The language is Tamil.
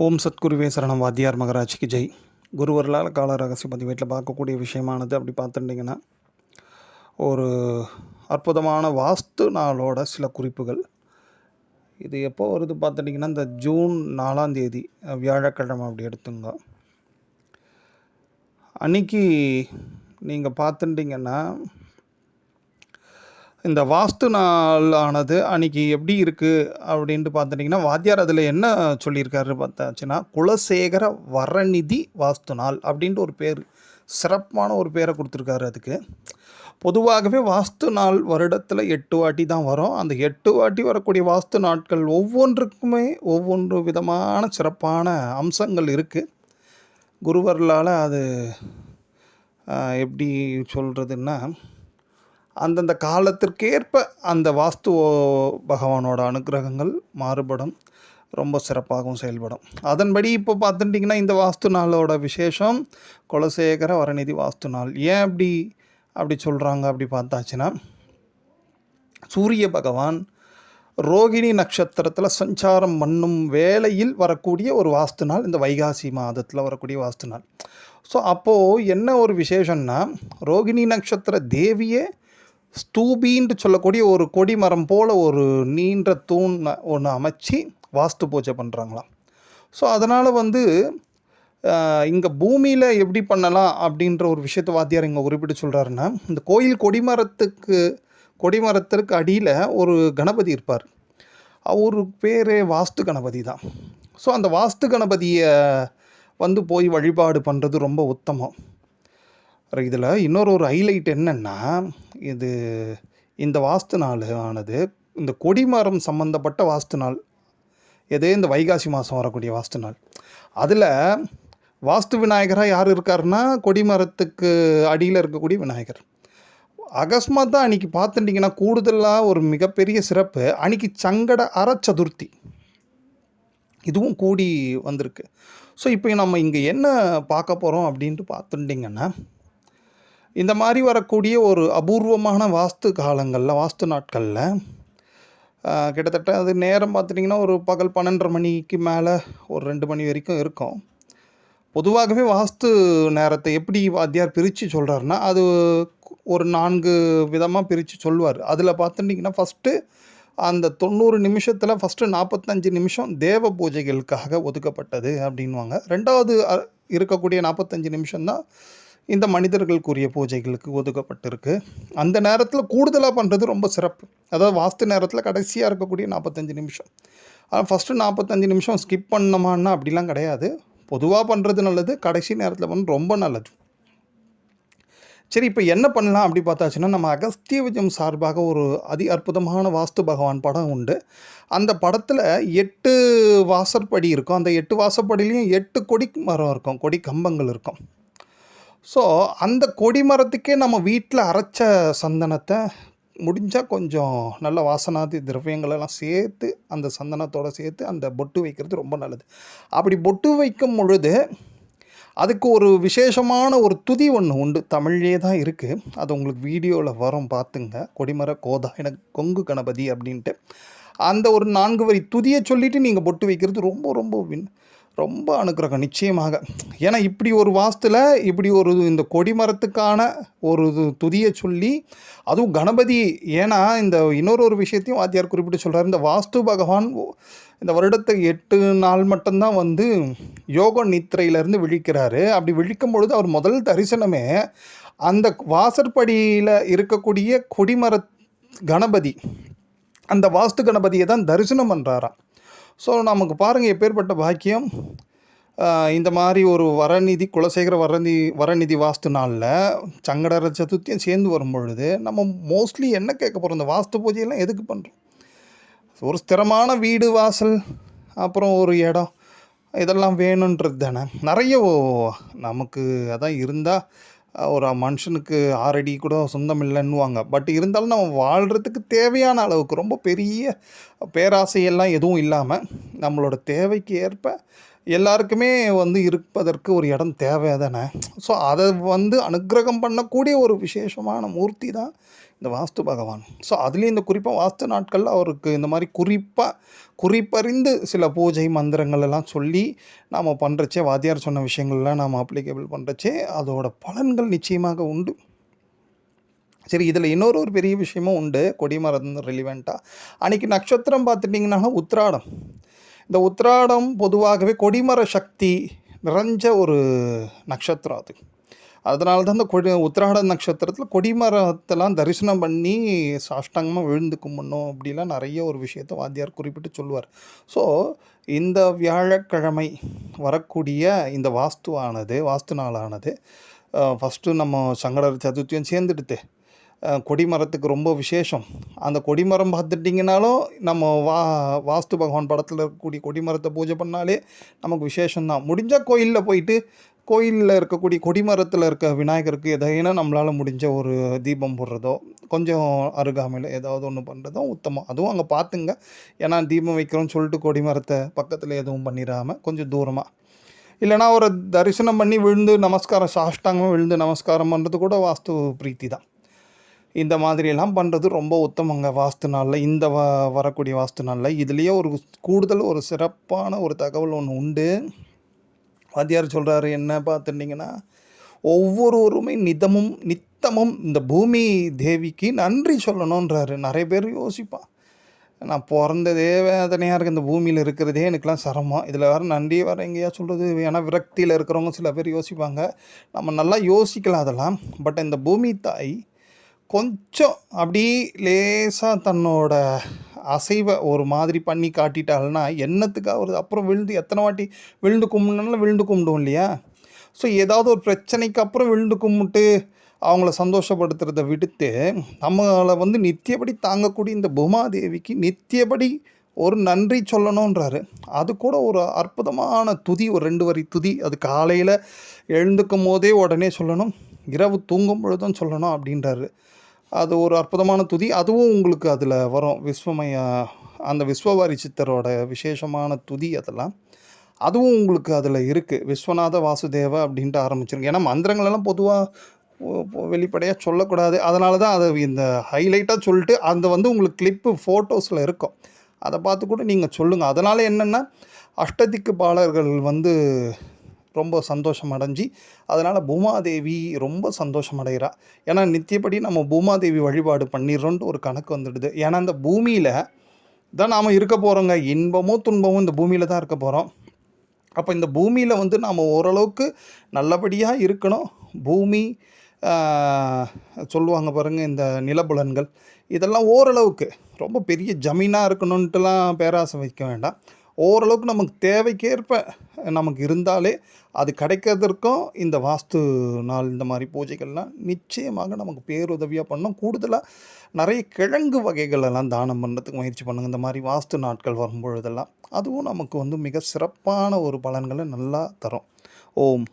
ஓம் சத்குருவே சரணம். வாத்தியார் மகராஜ்க்கு ஜெய். குருவர்களால் கால ரகசிய பதிவேட்டில் பார்க்கக்கூடிய விஷயமானது அப்படி பார்த்துட்டிங்கன்னா, ஒரு அற்புதமான வாஸ்து நாளோட சில குறிப்புகள். இது எப்போ வருது பார்த்துட்டிங்கன்னா, இந்த ஜூன் 4ஆம் தேதி வியாழக்கிழமை அப்படி எடுத்துங்க. அன்றைக்கி நீங்கள் பார்த்துட்டிங்கன்னா, இந்த வாஸ்து நாளானது அன்றைக்கி எப்படி இருக்குது அப்படின்ட்டு பார்த்துட்டிங்கன்னா, வாத்தியார் அதில் என்ன சொல்லியிருக்காரு பார்த்தாச்சுன்னா, குலசேகர வரநிதி வாஸ்து நாள் அப்படின்ட்டு ஒரு பேர், சிறப்பான ஒரு பேரை கொடுத்துருக்காரு அதுக்கு. பொதுவாகவே வாஸ்து நாள் வருடத்தில் 8 வாட்டி தான் வரும். அந்த 8 வாட்டி வரக்கூடிய வாஸ்து நாட்கள் ஒவ்வொன்றுக்குமே ஒவ்வொன்று விதமான சிறப்பான அம்சங்கள் இருக்குது. குருவர்களால் அது எப்படி சொல்கிறதுன்னா, அந்தந்த காலத்திற்கேற்ப அந்த வாஸ்து பகவானோட அனுகிரகங்கள் மாறுபடும், ரொம்ப சிறப்பாகவும் செயல்படும். அதன்படி இப்போ பார்த்துட்டிங்கன்னா, இந்த வாஸ்து நாளோட விசேஷம் குலசேகர வரநிதி வாஸ்து நாள். ஏன் அப்படி சொல்கிறாங்க அப்படி பார்த்தாச்சுன்னா, சூரிய பகவான் ரோகிணி நட்சத்திரத்தில் சஞ்சாரம் பண்ணும் வேளையில் வரக்கூடிய ஒரு வாஸ்து நாள், இந்த வைகாசி மாதத்தில் வரக்கூடிய வாஸ்து நாள். ஸோ அப்போது என்ன ஒரு விசேஷம்னா, ரோகிணி நட்சத்திர தேவியே ஸ்தூபின்ட்டு சொல்லக்கூடிய ஒரு கொடி மரம் போல் ஒரு நீண்ட தூண் ஒன்று அமைச்சு வாஸ்து பூஜை பண்ணுறாங்களாம். ஸோ அதனால் இங்கே பூமியில் எப்படி பண்ணலாம் அப்படின்ற ஒரு விஷயத்தை வாத்தியார் இங்கே குறிப்பிட்டு சொல்கிறாருன்னா, இந்த கோயில் கொடிமரத்திற்கு அடியில் ஒரு கணபதி இருப்பார். அவர் பேரே வாஸ்து கணபதி தான். ஸோ அந்த வாஸ்து கணபதியை போய் வழிபாடு பண்ணுறது ரொம்ப உத்தமம். இதில் இன்னொரு ஹைலைட் என்னென்னா, இந்த வாஸ்து நாள் ஆனது இந்த கொடிமரம் சம்மந்தப்பட்ட வாஸ்து நாள். இந்த வைகாசி மாதம் வரக்கூடிய வாஸ்து நாள். அதில் வாஸ்து விநாயகராக யார் இருக்காருன்னா, கொடிமரத்துக்கு அடியில் இருக்கக்கூடிய விநாயகர். அகஸ்மாத் தான் அன்றைக்கி பார்த்துட்டிங்கன்னா, கூடுதலாக ஒரு மிகப்பெரிய சிறப்பு, அன்றைக்கி சங்கட அறச்சதுர்த்தி இதுவும் கூடி வந்திருக்கு. ஸோ இப்போ நம்ம இங்கே என்ன பார்க்க போகிறோம் அப்படின்ட்டு பார்த்துட்டிங்கன்னா, இந்த மாதிரி வரக்கூடிய ஒரு அபூர்வமான வாஸ்து காலங்களில், வாஸ்து நாட்களில் கிட்டத்தட்ட அது நேரம் பார்த்துட்டிங்கன்னா ஒரு பகல் 12:30 மணிக்கு மேலே ஒரு 2 மணி வரைக்கும் இருக்கும். பொதுவாகவே வாஸ்து நேரத்தை எப்படி வாத்தியார் பிரித்து சொல்கிறாருன்னா, அது ஒரு 4 விதமாக பிரித்து சொல்லுவார். அதில் பார்த்துட்டிங்கன்னா, ஃபஸ்ட்டு அந்த 90 நிமிஷத்தில் ஃபஸ்ட்டு 45 நிமிஷம் தேவ பூஜைகளுக்காக ஒதுக்கப்பட்டது அப்படின்வாங்க. 2வது இருக்கக்கூடிய 45 நிமிஷம்தான் இந்த மனிதர்களுக்குரிய பூஜைகளுக்கு ஒதுக்கப்பட்டிருக்கு. அந்த நேரத்தில் கூடுதலாக பண்ணுறது ரொம்ப சிறப்பு. அதாவது வாஸ்து நேரத்தில் கடைசியாக இருக்கக்கூடிய 45 நிமிஷம். ஆனால் ஃபஸ்ட்டு 45 நிமிஷம் ஸ்கிப் பண்ணோமான்னா அப்படிலாம் கிடையாது. பொதுவாக பண்ணுறது நல்லது, கடைசி நேரத்தில் பண்ணுறது ரொம்ப நல்லது. சரி, இப்போ என்ன பண்ணலாம் அப்படி பார்த்தாச்சுன்னா, நம்ம அகஸ்திய விஜயம் சார்பாக ஒரு அற்புதமான வாஸ்து பகவான் படம் உண்டு. அந்த படத்தில் 8 வாசற்படி இருக்கும். அந்த 8 வாசற்படிலையும் 8 கொடி மரம் இருக்கும், கொடி கம்பங்கள் இருக்கும். ஸோ அந்த கொடிமரத்துக்கே நம்ம வீட்டில் அரைச்ச சந்தனத்தை முடிஞ்சால் கொஞ்சம் நல்ல வாசனாதி திரவியங்களெல்லாம் சேர்த்து, அந்த சந்தனத்தோடு சேர்த்து அந்த பொட்டு வைக்கிறது ரொம்ப நல்லது. அப்படி பொட்டு வைக்கும் பொழுது அதுக்கு ஒரு விசேஷமான ஒரு துதி ஒன்று உண்டு, தமிழ்லே தான் இருக்குது. அது உங்களுக்கு வீடியோவில் வரும், பார்த்துங்க. கொடிமர கோதாயன கொங்கு கணபதி அப்படின்ட்டு அந்த ஒரு 4 வரி துதியை சொல்லிவிட்டு நீங்கள் பொட்டு வைக்கிறது ரொம்ப ரொம்ப ரொம்ப அனுக்கிரகம் நிச்சயமாக. ஏன்னா இப்படி ஒரு வாஸ்துவில் இப்படி ஒரு இந்த கொடிமரத்துக்கான ஒரு துதியை சொல்லி, அதுவும் கணபதி. ஏன்னா இந்த இன்னொரு விஷயத்தையும் வாத்தியார் குறிப்பிட்டு சொல்கிறார். இந்த வாஸ்து பகவான் இந்த வருடத்தை 8 நாள் மட்டும்தான் யோக நித்திரையிலேருந்து விழிக்கிறாரு. அப்படி விழிக்கும் பொழுது அவர் முதல் தரிசனமே அந்த வாசற்படியில் இருக்கக்கூடிய கொடிமர கணபதி, அந்த வாஸ்து கணபதியை தான் தரிசனம் பண்ணுறாராம். ஸோ நமக்கு பாருங்கள் எப்பேற்பட்ட பாக்கியம். இந்த மாதிரி ஒரு வரநிதி, குலசேகர வரநிதி வாஸ்து நாளில் சங்கடர சதுர்த்தியும் சேர்ந்து வரும் பொழுது நம்ம மோஸ்ட்லி என்ன கேட்க போகிறோம், இந்த வாஸ்து பூஜையெல்லாம் எதுக்கு பண்ணுறோம்? ஒரு ஸ்திரமான வீடு, வாசல், அப்புறம் ஒரு இடம், இதெல்லாம் வேணுன்றது தானே. நிறைய நமக்கு அதான் இருந்தால் ஒரு மனுஷனுக்கு 6 அடி கூட சொந்தம் இல்லைன்னுவாங்க. பட் இருந்தாலும் நம்ம வாழ்கிறதுக்கு தேவையான அளவுக்கு ரொம்ப பெரிய பேராசையெல்லாம் எதுவும் இல்லாமல் நம்மளோட தேவைக்கு ஏற்ப எல்லாருக்குமே இருப்பதற்கு ஒரு இடம் தேவை தானே. ஸோ அதை அனுக்கிரகம் பண்ணக்கூடிய ஒரு விசேஷமான மூர்த்தி தான் இந்த வாஸ்து பகவான். ஸோ அதுலேயும் இந்த குறிப்பாக வாஸ்து நாட்களில் அவருக்கு இந்த மாதிரி குறிப்பறிந்து சில பூஜை மந்திரங்கள் எல்லாம் சொல்லி நாம் பண்ணுறச்சே, வாத்தியார் சொன்ன விஷயங்கள்லாம் நாம் அப்ளிகேபிள் பண்ணுறச்சே அதோட பலன்கள் நிச்சயமாக உண்டு. சரி, இதில் ஒரு பெரிய விஷயமும் உண்டு. கொடிமரம் ரிலிவெண்ட்டாக அன்றைக்கி நட்சத்திரம் பார்த்துட்டிங்கன்னா உத்திராடம். இந்த உத்திராடம் பொதுவாகவே கொடிமர சக்தி நிறைஞ்ச ஒரு நட்சத்திரம் அது. அதனால தான் இந்த உத்திராட நட்சத்திரத்தில் கொடிமரத்தெல்லாம் தரிசனம் பண்ணி சாஷ்டாங்கமாக விழுந்து கும்பிடணும் அப்படிலாம் நிறைய ஒரு விஷயத்தை வாத்தியார் குறிப்பிட்டு சொல்லுவார். ஸோ இந்த வியாழக்கிழமை வரக்கூடிய இந்த வாஸ்து நாளானது ஃபஸ்ட்டு நம்ம சங்கடர் சதுர்த்தியும் சேர்ந்துடுது. கொடிமரத்துக்கு ரொம்ப விசேஷம். அந்த கொடிமரம் பார்த்துட்டிங்கனாலும் நம்ம வாஸ்து பகவான் படத்தில் இருக்கக்கூடிய கொடிமரத்தை பூஜை பண்ணாலே நமக்கு விசேஷம்தான். முடிஞ்சால் கோயிலில் போயிட்டு கோயிலில் இருக்கக்கூடிய கொடிமரத்தில் இருக்க விநாயகருக்கு எதைனா நம்மளால் முடிஞ்ச ஒரு தீபம் போடுறதோ, கொஞ்சம் அருகாமையில் ஏதாவது ஒன்று பண்ணுறதோ உத்தமம். அதுவும் அங்கே பார்த்துங்க. ஏன்னா தீபம் வைக்கிறோன்னு சொல்லிட்டு கொடிமரத்தை பக்கத்தில் எதுவும் பண்ணிடாமல் கொஞ்சம் தூரமாக, இல்லைனா ஒரு தரிசனம் பண்ணி விழுந்து நமஸ்காரம், சாஷ்டாங்கமாக விழுந்து நமஸ்காரம் பண்ணுறது கூட வாஸ்து பிரீத்தி தான். இந்த மாதிரியெல்லாம் பண்ணுறது ரொம்ப உத்தமங்க வாஸ்து நாளில். இந்த வரக்கூடிய வாஸ்து நாளில் இதுலேயே ஒரு கூடுதல் ஒரு சிறப்பான ஒரு தகவல் ஒன்று உண்டு. வாத்தியார் சொல்கிறாரு, என்ன பார்த்துட்டிங்கன்னா, ஒவ்வொருவருமே நித்தமும் இந்த பூமி தேவிக்கு நன்றி சொல்லணுன்றாரு. நிறைய பேர் யோசிப்பான், நான் பிறந்ததே வேதனையாக இருக்குது, இந்த பூமியில் இருக்கிறதே எனக்குலாம் சிரமம், இதில் வேறு நன்றி வேறு எங்கேயா சொல்கிறது. ஏன்னா விரக்தியில் இருக்கிறவங்க சில பேர் யோசிப்பாங்க. நம்ம நல்லா யோசிக்கலாம் அதெல்லாம். பட் இந்த பூமி தாய் கொஞ்சம் அப்படி லேசாக தன்னோட அசைவை ஒரு மாதிரி பண்ணி காட்டிட்டாள்னா என்னத்துக்காக வருது? அப்புறம் எத்தனை வாட்டி விழுந்து கும்பிடுவோம் இல்லையா? ஸோ ஏதாவது ஒரு பிரச்சனைக்கு அப்புறம் விழுந்து கும்பிட்டு அவங்கள சந்தோஷப்படுத்துறத விடுத்து, நம்மளை நித்தியபடி தாங்கக்கூடிய இந்த பூமாதேவிக்கு நித்தியபடி ஒரு நன்றி சொல்லணுன்றாரு. அது கூட ஒரு அற்புதமான துதி, ஒரு 2 வரி துதி. அது காலையில் எழுந்துக்கும் போதே உடனே சொல்லணும், இரவு தூங்கும் பொழுதும் சொல்லணும் அப்படின்றாரு. அது ஒரு அற்புதமான துதி. அதுவும் உங்களுக்கு அதில் வரும். அந்த விஸ்வவாரி சித்தரோட விசேஷமான துதி அதெல்லாம். அதுவும் உங்களுக்கு அதில் இருக்குது. விஸ்வநாத வாசுதேவ அப்படின்ட்டு ஆரம்பிச்சிருக்கு. ஏன்னா மந்திரங்களெல்லாம் பொதுவாக வெளிப்படையாக சொல்லக்கூடாது. அதனால தான் அதை இந்த ஹைலைட்டாக சொல்லிட்டு அந்த உங்களுக்கு கிளிப்பு ஃபோட்டோஸில் இருக்கும். அதை பார்த்து கூட நீங்கள் சொல்லுங்கள். அதனால் என்னென்னா, அஷ்டதிக்கு பாலர்கள் ரொம்ப சந்தோஷம் அடைஞ்சி, அதனால் பூமாதேவி ரொம்ப சந்தோஷம் அடைகிறா. ஏன்னா நித்தியப்படி நம்ம பூமாதேவி வழிபாடு பண்ணிடுறோன்ட்டு ஒரு கணக்கு வந்துடுது. ஏன்னா இந்த பூமியில் தான் நாம் இருக்க போகிறோங்க. இன்பமோ துன்பமோ இந்த பூமியில் தான் இருக்க போகிறோம். அப்போ இந்த பூமியில் நாம் ஓரளவுக்கு நல்லபடியாக இருக்கணும். பூமி சொல்லுவாங்க பாருங்கள், இந்த நிலபுலன்கள் இதெல்லாம் ஓரளவுக்கு ரொம்ப பெரிய ஜமீனாக இருக்கணுன்ட்டுலாம் பேராசை வைக்க வேண்டாம். ஓரளவுக்கு நமக்கு தேவைக்கேற்ப நமக்கு இருந்தாலே அது கிடைக்கிறதுக்கும் இந்த வாஸ்து நாள் இந்த மாதிரி பூஜைகள்லாம் நிச்சயமாக நமக்கு பேருதவியாக பண்ணணும். கூடுதலாக நிறைய கிழங்கு வகைகளெல்லாம் தானம் பண்ணுறதுக்கு முயற்சி பண்ணுங்கள். இந்த மாதிரி வாஸ்து நாட்கள் வரும்பொழுதெல்லாம் அதுவும் நமக்கு மிக சிறப்பான ஒரு பலன்களை நல்லா தரும். ஓம்.